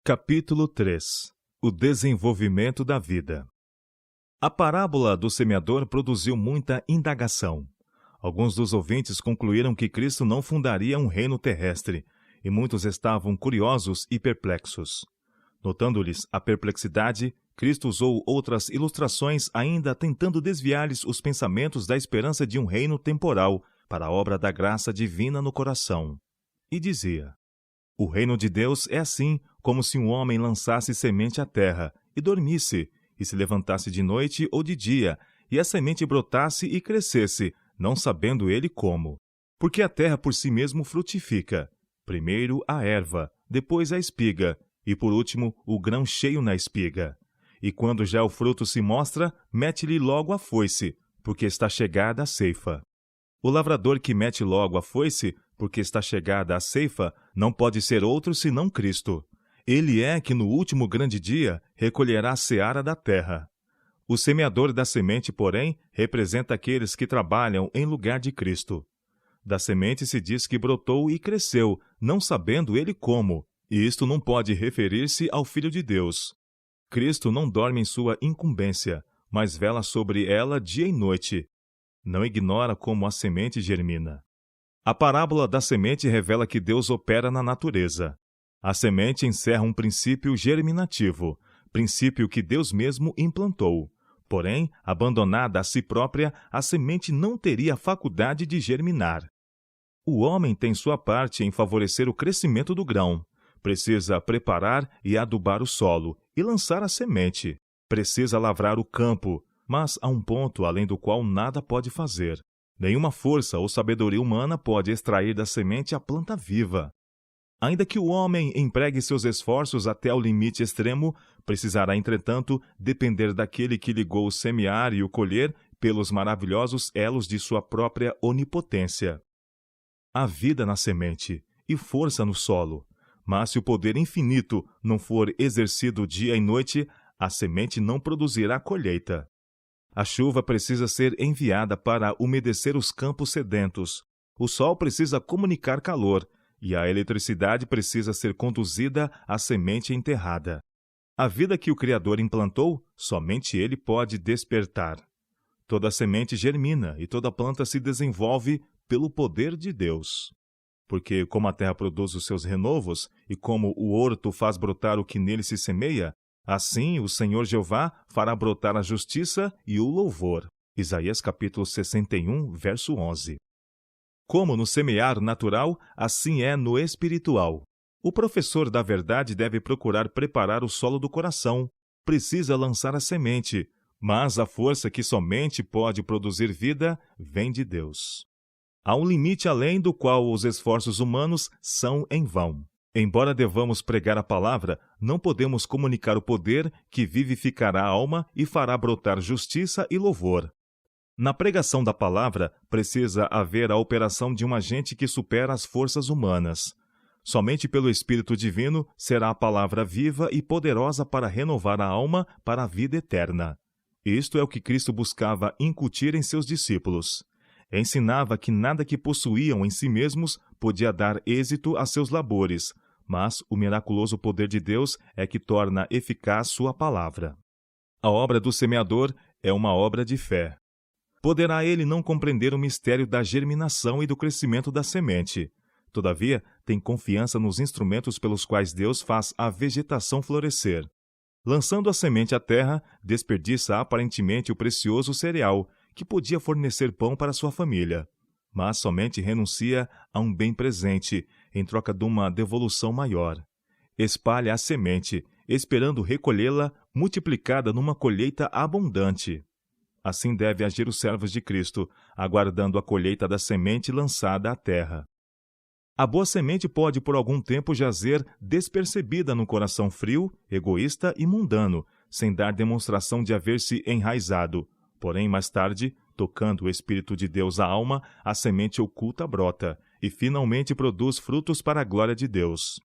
Capítulo 3 O desenvolvimento da vida. A parábola do semeador produziu muita indagação. Alguns dos ouvintes concluíram que Cristo não fundaria um reino terrestre, e muitos estavam curiosos e perplexos. Notando-lhes a perplexidade, Cristo usou outras ilustrações, ainda tentando desviar-lhes os pensamentos da esperança de um reino temporal para a obra da graça divina no coração. E dizia: O reino de Deus é assim, como se um homem lançasse semente à terra, e dormisse, e se levantasse de noite ou de dia, e a semente brotasse e crescesse, não sabendo ele como. Porque a terra por si mesmo frutifica, primeiro a erva, depois a espiga, e por último o grão cheio na espiga. E quando já o fruto se mostra, mete-lhe logo a foice, porque está chegada a ceifa. O lavrador que mete logo a foice, porque está chegada a ceifa, não pode ser outro senão Cristo. Ele é que no último grande dia recolherá a seara da terra. O semeador da semente, porém, representa aqueles que trabalham em lugar de Cristo. Da semente se diz que brotou e cresceu, não sabendo ele como, e isto não pode referir-se ao Filho de Deus. Cristo não dorme em sua incumbência, mas vela sobre ela dia e noite. Não ignora como a semente germina. A parábola da semente revela que Deus opera na natureza. A semente encerra um princípio germinativo, princípio que Deus mesmo implantou. Porém, abandonada a si própria, a semente não teria a faculdade de germinar. O homem tem sua parte em favorecer o crescimento do grão. Precisa preparar e adubar o solo e lançar a semente. Precisa lavrar o campo, mas há um ponto além do qual nada pode fazer. Nenhuma força ou sabedoria humana pode extrair da semente a planta viva. Ainda que o homem empregue seus esforços até ao limite extremo, precisará, entretanto, depender daquele que ligou o semear e o colher pelos maravilhosos elos de sua própria onipotência. Há vida na semente e força no solo, mas se o poder infinito não for exercido dia e noite, a semente não produzirá colheita. A chuva precisa ser enviada para umedecer os campos sedentos. O sol precisa comunicar calor, e a eletricidade precisa ser conduzida à semente enterrada. A vida que o Criador implantou, somente Ele pode despertar. Toda semente germina e toda planta se desenvolve pelo poder de Deus. Porque como a terra produz os seus renovos, e como o horto faz brotar o que nele se semeia, assim o Senhor Jeová fará brotar a justiça e o louvor. Isaías capítulo 61, verso 11. Como no semear natural, assim é no espiritual. O professor da verdade deve procurar preparar o solo do coração. Precisa lançar a semente, mas a força que somente pode produzir vida vem de Deus. Há um limite além do qual os esforços humanos são em vão. Embora devamos pregar a palavra, não podemos comunicar o poder que vivificará a alma e fará brotar justiça e louvor. Na pregação da palavra, precisa haver a operação de um agente que supera as forças humanas. Somente pelo Espírito Divino será a palavra viva e poderosa para renovar a alma para a vida eterna. Isto é o que Cristo buscava incutir em seus discípulos. Ensinava que nada que possuíam em si mesmos podia dar êxito a seus labores, mas o miraculoso poder de Deus é que torna eficaz sua palavra. A obra do semeador é uma obra de fé. Poderá ele não compreender o mistério da germinação e do crescimento da semente. Todavia, tem confiança nos instrumentos pelos quais Deus faz a vegetação florescer. Lançando a semente à terra, desperdiça aparentemente o precioso cereal, que podia fornecer pão para sua família. Mas somente renuncia a um bem presente, em troca de uma devolução maior. Espalha a semente, esperando recolhê-la multiplicada numa colheita abundante. Assim deve agir os servos de Cristo, aguardando a colheita da semente lançada à terra. A boa semente pode por algum tempo jazer despercebida no coração frio, egoísta e mundano, sem dar demonstração de haver se enraizado. Porém, mais tarde, tocando o Espírito de Deus à alma, a semente oculta brota, e finalmente produz frutos para a glória de Deus.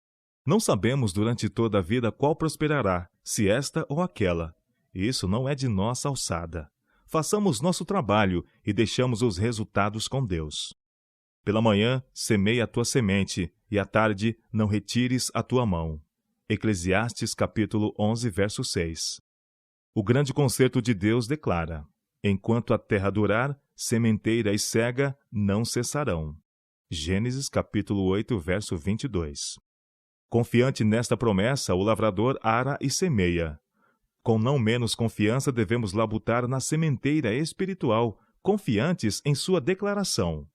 Não sabemos durante toda a vida qual prosperará, se esta ou aquela. Isso não é de nossa alçada. Façamos nosso trabalho e deixamos os resultados com Deus. Pela manhã, semeia a tua semente, e à tarde não retires a tua mão. Eclesiastes capítulo 11, verso 6. O grande concerto de Deus declara: enquanto a terra durar, sementeira e cega não cessarão. Gênesis capítulo 8, verso 22. Confiante nesta promessa, o lavrador ara e semeia. Com não menos confiança devemos labutar na sementeira espiritual, confiantes em sua declaração.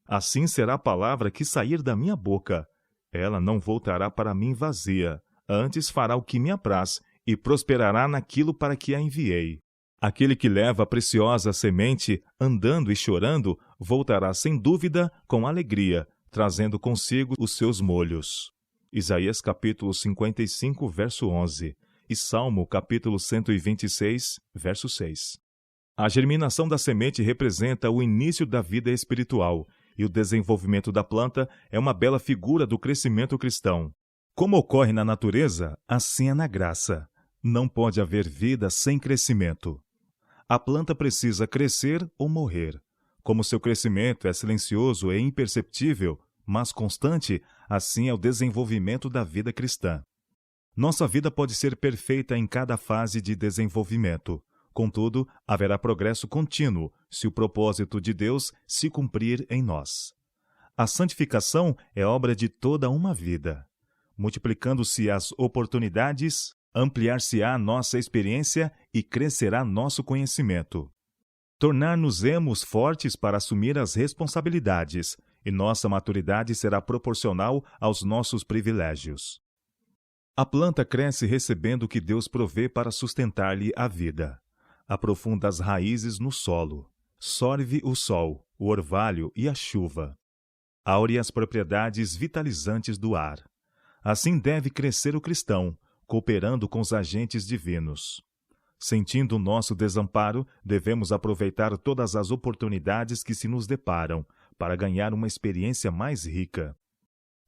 Assim será a palavra que sair da minha boca. Ela não voltará para mim vazia, antes fará o que me apraz e prosperará naquilo para que a enviei. Aquele que leva a preciosa semente, andando e chorando, voltará sem dúvida com alegria, trazendo consigo os seus molhos. Isaías capítulo 55, verso 11 e Salmo capítulo 126, verso 6. A germinação da semente representa o início da vida espiritual, e o desenvolvimento da planta é uma bela figura do crescimento cristão. Como ocorre na natureza, assim é na graça. Não pode haver vida sem crescimento. A planta precisa crescer ou morrer. Como seu crescimento é silencioso e imperceptível, mas constante, assim é o desenvolvimento da vida cristã. Nossa vida pode ser perfeita em cada fase de desenvolvimento. Contudo, haverá progresso contínuo se o propósito de Deus se cumprir em nós. A santificação é obra de toda uma vida. Multiplicando-se as oportunidades, ampliar-se-á nossa experiência e crescerá nosso conhecimento. Tornar-nos-emos fortes para assumir as responsabilidades, e nossa maturidade será proporcional aos nossos privilégios. A planta cresce recebendo o que Deus provê para sustentar-lhe a vida. Aprofunda as raízes no solo. Sorve o sol, o orvalho e a chuva. Aure as propriedades vitalizantes do ar. Assim deve crescer o cristão, cooperando com os agentes divinos. Sentindo o nosso desamparo, devemos aproveitar todas as oportunidades que se nos deparam para ganhar uma experiência mais rica.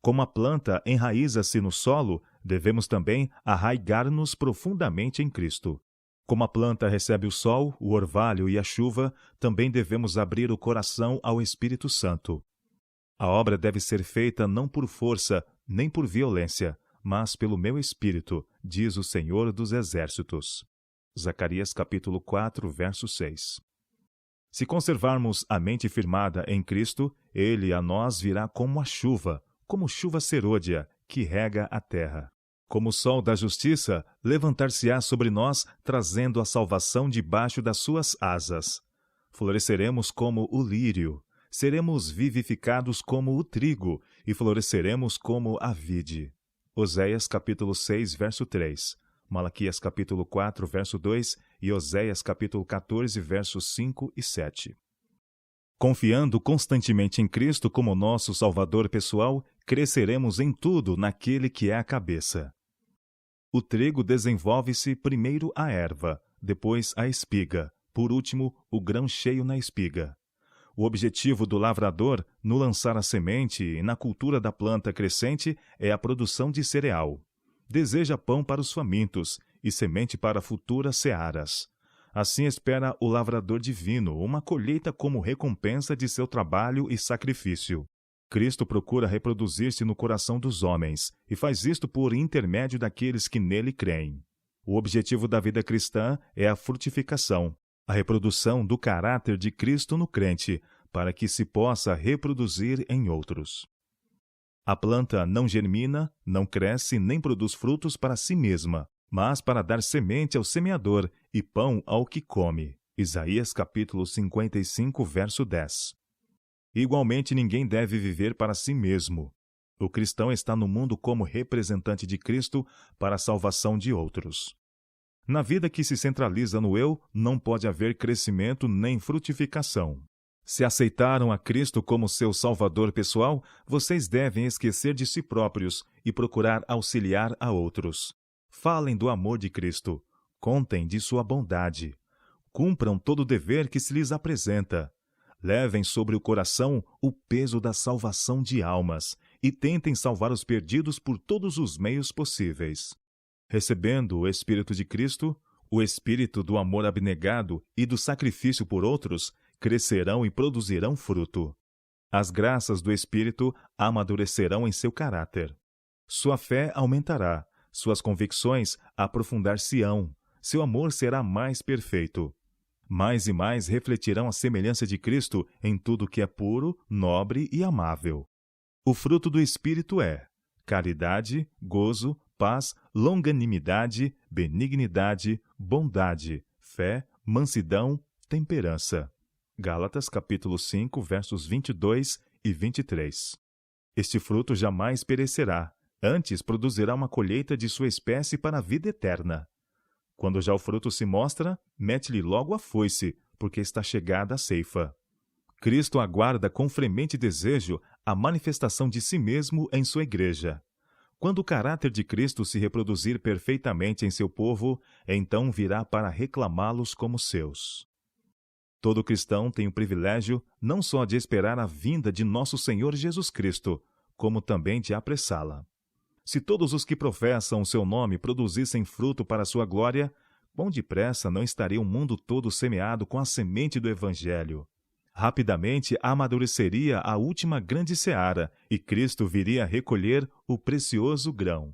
Como a planta enraiza-se no solo, devemos também arraigar-nos profundamente em Cristo. Como a planta recebe o sol, o orvalho e a chuva, também devemos abrir o coração ao Espírito Santo. A obra deve ser feita não por força, nem por violência, mas pelo meu Espírito, diz o Senhor dos Exércitos. Zacarias capítulo 4, verso 6. Se conservarmos a mente firmada em Cristo, Ele a nós virá como chuva serôdia, que rega a terra. Como o sol da justiça, levantar-se-á sobre nós, trazendo a salvação debaixo das suas asas. Floresceremos como o lírio, seremos vivificados como o trigo, e floresceremos como a vide. Oséias capítulo 6, verso 3, Malaquias capítulo 4, verso 2 e Oséias capítulo 14, versos 5 e 7. Confiando constantemente em Cristo como nosso Salvador pessoal, cresceremos em tudo naquele que é a cabeça. O trigo desenvolve-se primeiro a erva, depois a espiga, por último, o grão cheio na espiga. O objetivo do lavrador, no lançar a semente e na cultura da planta crescente, é a produção de cereal. Deseja pão para os famintos e semente para futuras searas. Assim espera o lavrador divino uma colheita como recompensa de seu trabalho e sacrifício. Cristo procura reproduzir-se no coração dos homens e faz isto por intermédio daqueles que nele creem. O objetivo da vida cristã é a frutificação, a reprodução do caráter de Cristo no crente, para que se possa reproduzir em outros. A planta não germina, não cresce nem produz frutos para si mesma, mas para dar semente ao semeador e pão ao que come. Isaías capítulo 55, verso 10. Igualmente, ninguém deve viver para si mesmo. O cristão está no mundo como representante de Cristo para a salvação de outros. Na vida que se centraliza no eu, não pode haver crescimento nem frutificação. Se aceitaram a Cristo como seu Salvador pessoal, vocês devem esquecer de si próprios e procurar auxiliar a outros. Falem do amor de Cristo. Contem de sua bondade. Cumpram todo o dever que se lhes apresenta. Levem sobre o coração o peso da salvação de almas e tentem salvar os perdidos por todos os meios possíveis. Recebendo o Espírito de Cristo, o Espírito do amor abnegado e do sacrifício por outros, crescerão e produzirão fruto. As graças do Espírito amadurecerão em seu caráter. Sua fé aumentará, Suas convicções aprofundar-se-ão. Seu amor será mais perfeito. Mais e mais refletirão a semelhança de Cristo em tudo que é puro, nobre e amável. O fruto do Espírito é caridade, gozo, paz, longanimidade, benignidade, bondade, fé, mansidão, temperança. Gálatas capítulo 5, versos 22 e 23. Este fruto jamais perecerá, antes produzirá uma colheita de sua espécie para a vida eterna. Quando já o fruto se mostra, mete-lhe logo a foice, porque está chegada a ceifa. Cristo aguarda com fremente desejo a manifestação de si mesmo em sua igreja. Quando o caráter de Cristo se reproduzir perfeitamente em seu povo, então virá para reclamá-los como seus. Todo cristão tem o privilégio não só de esperar a vinda de nosso Senhor Jesus Cristo, como também de apressá-la. Se todos os que professam o seu nome produzissem fruto para a sua glória, quão depressa não estaria o mundo todo semeado com a semente do Evangelho? Rapidamente amadureceria a última grande seara, e Cristo viria a recolher o precioso grão.